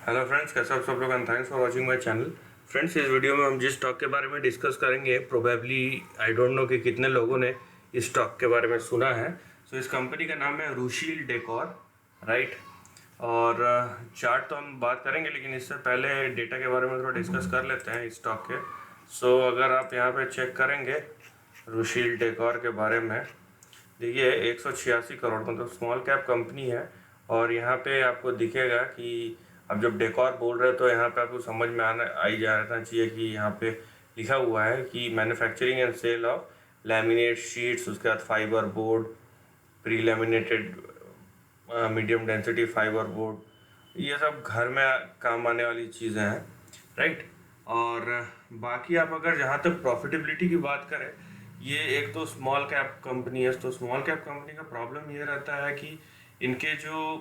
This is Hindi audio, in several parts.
हेलो फ्रेंड्स, कैसे आप सब लोग and thanks for watching my channel. Friends, इस वीडियो में हम जिस स्टॉक के बारे में डिस्कस करेंगे, प्रोबेबली आई डोंट नो कि कितने लोगों ने इस स्टॉक के बारे में सुना है। सो इस कंपनी का नाम है रुशील डेकोर, राइट। और चार्ट तो हम बात करेंगे, लेकिन इससे पहले डेटा के बारे में थोड़ा डिस्कस कर लेते हैं इस स्टॉक के। सो अगर आप यहाँ पे चेक करेंगे रुशील डेकोर के बारे में, देखिए 186 करोड़ मतलब स्मॉल कैप कंपनी है। और यहाँ पे आपको दिखेगा कि अब जब डेकोर बोल रहे हैं तो यहाँ पे आपको समझ में आना आई जाना चाहिए कि यहाँ पे लिखा हुआ है कि manufacturing and sale of laminate sheets, उसके बाद fibre board, pre laminated medium density fibre board, ये सब घर में काम आने वाली चीज़ें हैं, राइट। और बाकी आप अगर जहाँ तक प्रॉफिटेबिलिटी की बात करें, ये एक तो स्मॉल कैप कंपनी है। तो स्मॉल कैप कंपनी का प्रॉब्लम ये रहता है कि इनके जो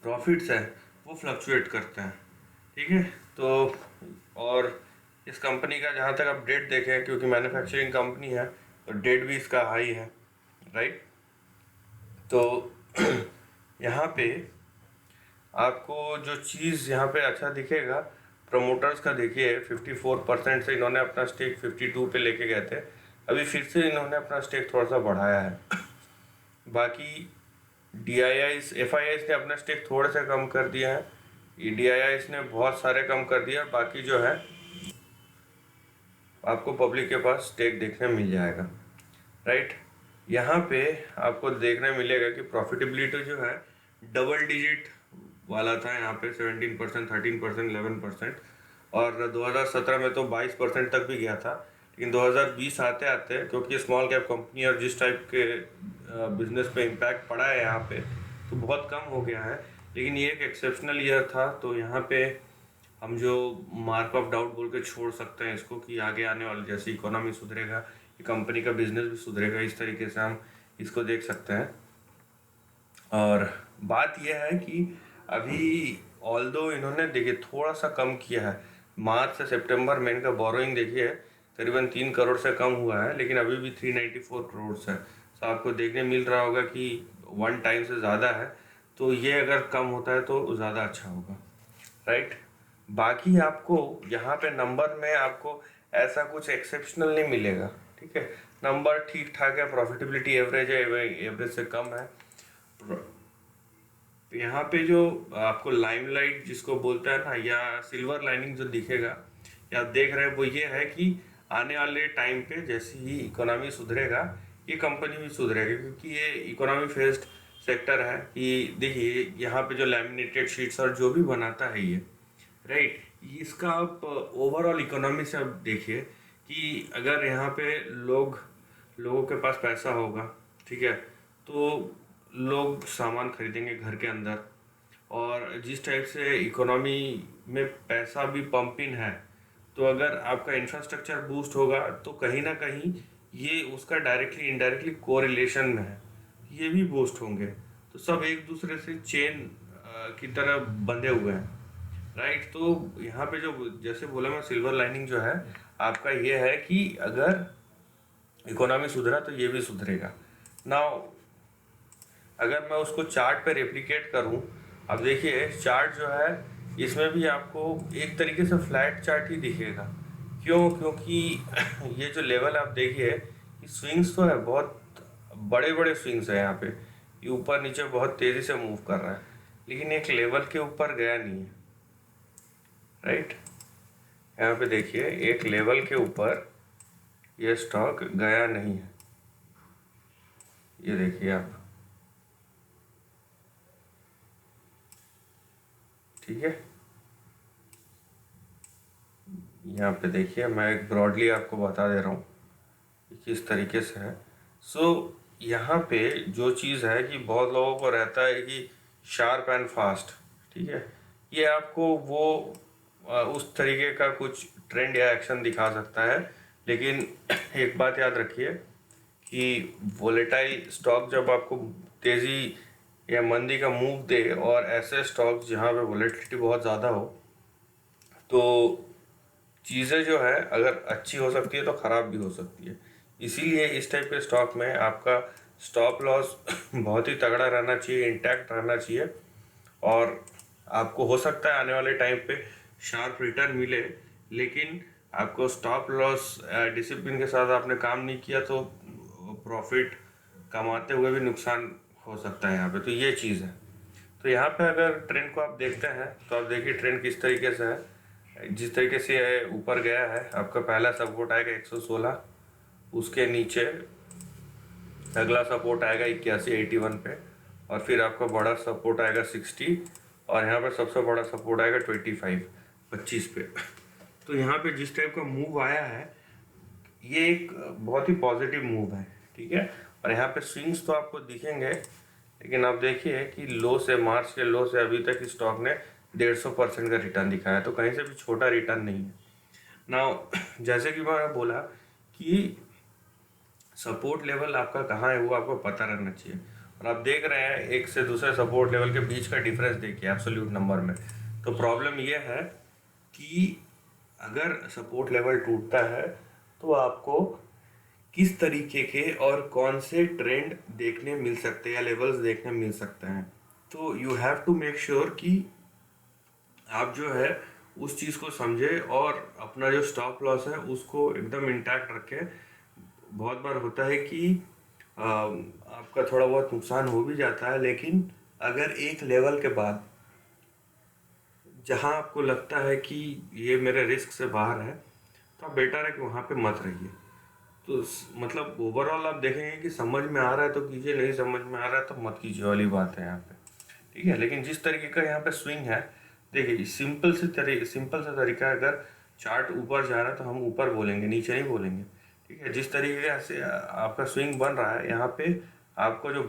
प्रॉफिट्स हैं वो फ्लक्चुएट करते हैं, ठीक है। तो और इस कंपनी का जहाँ तक आप डेट देखें, क्योंकि मैन्युफैक्चरिंग कंपनी है तो डेट भी इसका हाई है, राइट। तो यहाँ पे आपको जो चीज़ यहाँ पे अच्छा दिखेगा, प्रमोटर्स का देखिए 54% से इन्होंने अपना स्टेक 52 पे लेके गए थे। अभी फिर से इन्होंने अपना स्टेक थोड़ा सा बढ़ाया है। बाकी DIIs FIIs ने अपना स्टेक थोड़े से कम कर दिया है, DIIs ने बहुत सारे कम कर दिया। बाकी जो है आपको पब्लिक के पास स्टेक देखने मिल जाएगा, राइट। यहाँ पे आपको देखने मिलेगा कि प्रॉफिटेबिलिटी जो है डबल डिजिट वाला था, यहाँ पे 17%, 13%, 11%। और 2017 में तो 22% तक भी गया था। लेकिन 2020 आते आते, क्योंकि स्मॉल कैप कंपनी और जिस टाइप के बिजनेस पे इम्पैक्ट पड़ा है यहाँ पे, तो बहुत कम हो गया है। लेकिन ये एक एक्सेप्शनल ईयर था, तो यहाँ पे हम जो मार्क ऑफ डाउट बोल के छोड़ सकते हैं इसको कि आगे आने वाले जैसे इकोनॉमी सुधरेगा, ये कंपनी का बिजनेस भी सुधरेगा, इस तरीके से हम इसको देख सकते हैं। और बात यह है कि अभी ऑल्दो इन्होंने देखिए थोड़ा सा कम किया है, मार्च से सितंबर में इनका बोरोइंग देखिए करीबन 3 करोड़ से कम हुआ है, लेकिन अभी भी 394 करोड़ है। तो आपको देखने मिल रहा होगा कि 1 टाइम से ज़्यादा है। तो ये अगर कम होता है तो ज़्यादा अच्छा होगा, राइट। बाकी आपको यहाँ पे नंबर में आपको ऐसा कुछ एक्सेप्शनल नहीं मिलेगा, ठीक है। नंबर ठीक ठाक है, प्रॉफिटेबिलिटी एवरेज है, एवरेज से कम है। यहाँ पे जो आपको लाइमलाइट जिसको बोलता है ना, या सिल्वर लाइनिंग जो दिखेगा या आप देख रहे हैं, वो ये है कि आने वाले टाइम पे जैसे ही इकोनॉमी सुधरेगा, ये कंपनी भी सुधरेगी, क्योंकि ये इकोनॉमी फेस्ड सेक्टर है। कि देखिए यहाँ पे जो लैमिनेटेड शीट्स और जो भी बनाता है ये, राइट, इसका आप ओवरऑल इकोनॉमी से आप देखिए कि अगर यहाँ पे लोगों के पास पैसा होगा, ठीक है, तो लोग सामान खरीदेंगे घर के अंदर। और जिस टाइप से इकोनॉमी में पैसा भी पंप इन है, तो अगर आपका इंफ्रास्ट्रक्चर बूस्ट होगा तो कहीं ना कहीं ये उसका डायरेक्टली इनडायरेक्टली कोरिलेशन में है, ये भी बूस्ट होंगे। तो सब एक दूसरे से चेन की तरह बंधे हुए हैं, राइट। तो यहाँ पे जो जैसे बोला मैं, सिल्वर लाइनिंग जो है आपका ये है कि अगर इकोनॉमी सुधरा तो ये भी सुधरेगा। नाउ अगर मैं उसको चार्ट पे रेप्लिकेट करूं, अब देखिए चार्ट जो है इसमें भी आपको एक तरीके से फ्लैट चार्ट ही दिखेगा। क्यों? क्योंकि ये जो लेवल आप देखिए, ये स्विंग्स तो है, बहुत बड़े बड़े स्विंग्स है यहाँ पे, ये ऊपर नीचे बहुत तेज़ी से मूव कर रहा है, लेकिन एक लेवल के ऊपर गया नहीं है, राइट। यहाँ पे देखिए एक लेवल के ऊपर ये स्टॉक गया नहीं है, ये देखिए आप, ठीक है। यहाँ पे देखिए, मैं एक ब्रॉडली आपको बता दे रहा हूँ कि किस तरीके से है। सो यहाँ पे जो चीज़ है कि बहुत लोगों को रहता है कि शार्प एंड फास्ट, ठीक है, ये आपको वो उस तरीके का कुछ ट्रेंड या एक्शन दिखा सकता है। लेकिन एक बात याद रखिए कि वोलेटाइल स्टॉक जब आपको तेज़ी या मंदी का मूव दे, और ऐसे स्टॉक्स जहाँ पे वोलेटिलिटी बहुत ज़्यादा हो, तो चीज़ें जो है अगर अच्छी हो सकती है तो ख़राब भी हो सकती है। इसीलिए इस टाइप के स्टॉक में आपका स्टॉप लॉस बहुत ही तगड़ा रहना चाहिए, इंटैक्ट रहना चाहिए। और आपको हो सकता है आने वाले टाइम पे शार्प रिटर्न मिले, लेकिन आपको स्टॉप लॉस डिसिप्लिन के साथ आपने काम नहीं किया तो प्रॉफिट कमाते हुए भी नुकसान हो सकता है यहाँ पे। तो ये चीज़ है। तो यहाँ पे अगर ट्रेंड को आप देखते हैं तो आप देखिए ट्रेंड किस तरीके से है। जिस तरीके से ऊपर गया है, आपका पहला सपोर्ट आएगा 116, उसके नीचे अगला सपोर्ट आएगा 81 पे, और फिर आपका बड़ा सपोर्ट आएगा 60, और यहाँ पे सबसे बड़ा सपोर्ट आएगा 25 पे। तो यहाँ पे जिस टाइप का मूव आया है, ये एक बहुत ही पॉजिटिव मूव है, ठीक है। और यहाँ पे स्विंग्स तो आपको दिखेंगे, लेकिन आप देखिए कि लो से, मार्च के लो से अभी तक स्टॉक ने 150% का रिटर्न दिखाया, तो कहीं से भी छोटा रिटर्न नहीं है ना। जैसे कि मैंने बोला कि सपोर्ट लेवल आपका कहाँ है वो आपको पता रहना चाहिए। और आप देख रहे हैं एक से दूसरे सपोर्ट लेवल के बीच का डिफरेंस देखिए एब्सोल्यूट नंबर में। तो प्रॉब्लम ये है कि अगर सपोर्ट लेवल टूटता है तो आपको किस तरीके के और कौन से ट्रेंड देखने मिल सकते हैं या लेवल्स देखने मिल सकते हैं। तो you have to make sure कि आप जो है उस चीज़ को समझे और अपना जो स्टॉप लॉस है उसको एकदम इंटैक्ट रखें। बहुत बार होता है कि आपका थोड़ा बहुत नुकसान हो भी जाता है, लेकिन अगर एक लेवल के बाद जहां आपको लगता है कि ये मेरे रिस्क से बाहर है, तो आप बेटर है कि वहां पे मत रहिए। तो मतलब ओवरऑल आप देखेंगे कि समझ में आ रहा है तो कीजिए, नहीं समझ में आ रहा है तो मत कीजिए वाली बात है यहाँ पे, ठीक है। लेकिन जिस तरीके का यहाँ पे स्विंग है, देखिए सिंपल सा तरीका है। अगर चार्ट ऊपर जा रहा है तो हम ऊपर बोलेंगे, नीचे नहीं बोलेंगे, ठीक है। जिस तरीके से आपका स्विंग बन रहा है, यहाँ पे आपको जो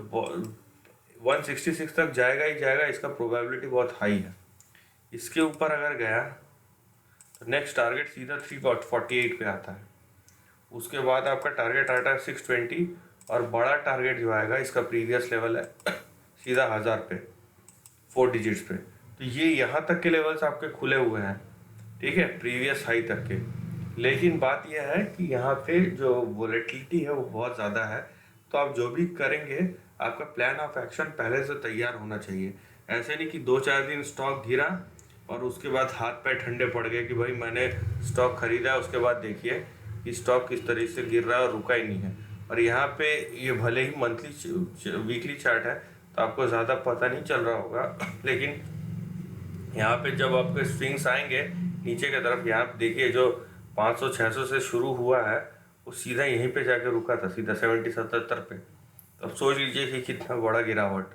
166 तक जाएगा ही जाएगा, इसका प्रोबेबिलिटी बहुत हाई है। इसके ऊपर अगर गया तो नेक्स्ट टारगेट सीधा 348 पे आता है। उसके बाद आपका टारगेट आता है 620, और बड़ा टारगेट जो आएगा इसका प्रीवियस लेवल है सीधा 1000 पे, 4 डिजिट्स पे। तो ये यहाँ तक के लेवल्स आपके खुले हुए हैं, ठीक है, प्रीवियस हाई तक के। लेकिन बात यह है कि यहाँ पे जो वोलेटिलिटी है वो बहुत ज़्यादा है। तो आप जो भी करेंगे, आपका प्लान ऑफ एक्शन पहले से तैयार होना चाहिए। ऐसे नहीं कि 2-4 दिन स्टॉक गिरा और उसके बाद हाथ पैर ठंडे पड़ गए कि भाई मैंने स्टॉक खरीदा है, उसके बाद देखिए कि स्टॉक किस तरीके से गिर रहा है और रुका ही नहीं है। और यहाँ पे ये भले ही मंथली वीकली चार्ट है तो आपको ज़्यादा पता नहीं चल रहा होगा, लेकिन यहाँ पे जब आपके स्विंग्स आएंगे नीचे की तरफ, यहाँ पे देखिए जो 500-600 से शुरू हुआ है वो सीधा यहीं पे जाके रुका था, सीधा 70-77 पे। तो अब सोच लीजिए कि कितना बड़ा गिरावट,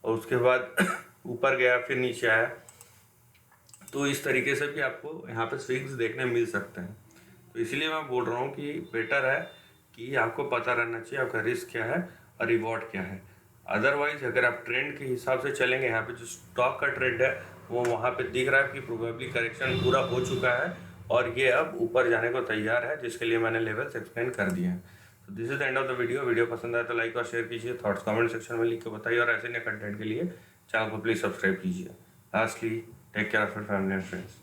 और उसके बाद ऊपर गया फिर नीचे आया। तो इस तरीके से भी आपको यहाँ पे स्विंग्स देखने मिल सकते हैं। तो इसलिए मैं बोल रहा हूँ कि बेटर है कि आपको पता रहना चाहिए आपका रिस्क क्या है और रिवॉर्ड क्या है। अदरवाइज अगर आप ट्रेंड के हिसाब से चलेंगे, यहाँ पे जो स्टॉक का ट्रेंड है वो वहाँ पे दिख रहा है कि प्रोबेबली करेक्शन पूरा हो चुका है और ये अब ऊपर जाने को तैयार है, जिसके लिए मैंने लेवल्स एक्सप्लेन कर दिए हैं। तो this is the end of the video पसंद आए तो लाइक और शेयर कीजिए, थॉट्स कमेंट सेक्शन में लिख के बताइए, और ऐसे नए कंटेंट के लिए चैनल को प्लीज़ सब्सक्राइब कीजिए। Lastly, take care of your family and friends.